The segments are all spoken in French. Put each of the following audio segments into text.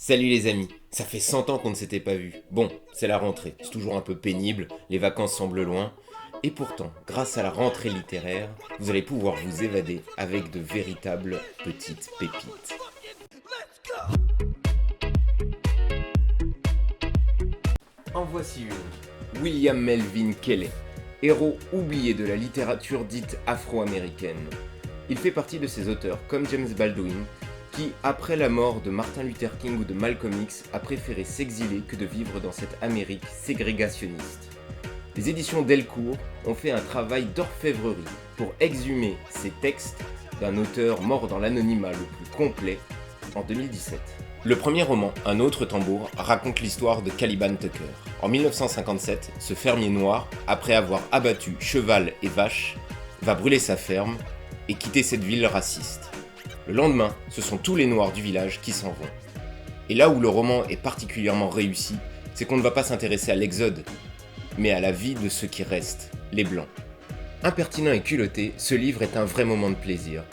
Salut les amis, ça fait 100 ans qu'on ne s'était pas vu. Bon, c'est la rentrée, c'est toujours un peu pénible, les vacances semblent loin. Et pourtant, grâce à la rentrée littéraire, vous allez pouvoir vous évader avec de véritables petites pépites. En voici une. William Melvin Kelley, héros oublié de la littérature dite afro-américaine. Il fait partie de ces auteurs, comme James Baldwin, qui, après la mort de Martin Luther King ou de Malcolm X, a préféré s'exiler que de vivre dans cette Amérique ségrégationniste. Les éditions Delcourt ont fait un travail d'orfèvrerie pour exhumer ces textes d'un auteur mort dans l'anonymat le plus complet en 2017. Le premier roman, Un autre tambour, raconte l'histoire de Caliban Tucker. En 1957, ce fermier noir, après avoir abattu cheval et vache, va brûler sa ferme et quitter cette ville raciste. Le lendemain, ce sont tous les noirs du village qui s'en vont. Et là où le roman est particulièrement réussi, c'est qu'on ne va pas s'intéresser à l'exode, mais à la vie de ceux qui restent, les blancs. Impertinent et culotté, ce livre est un vrai moment de plaisir,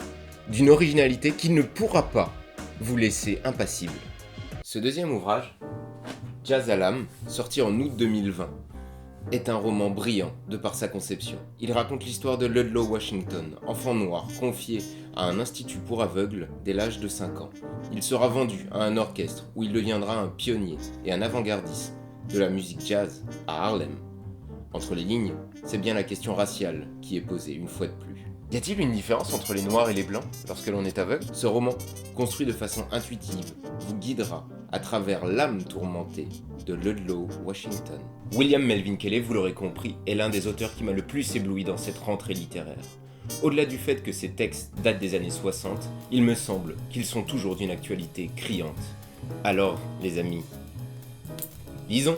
d'une originalité qui ne pourra pas vous laisser impassible. Ce deuxième ouvrage, Jazz à l'âme, sorti en août 2020, est un roman brillant de par sa conception. Il raconte l'histoire de Ludlow Washington, enfant noir confié à un institut pour aveugles dès l'âge de 5 ans. Il sera vendu à un orchestre où il deviendra un pionnier et un avant-gardiste de la musique jazz à Harlem. Entre les lignes, c'est bien la question raciale qui est posée une fois de plus. Y a-t-il une différence entre les noirs et les blancs lorsque l'on est aveugle ? Ce roman, construit de façon intuitive, vous guidera à travers l'âme tourmentée de Ludlow Washington. William Melvin Kelley, vous l'aurez compris, est l'un des auteurs qui m'a le plus ébloui dans cette rentrée littéraire. Au-delà du fait que ces textes datent des années 60, il me semble qu'ils sont toujours d'une actualité criante. Alors, les amis, lisons !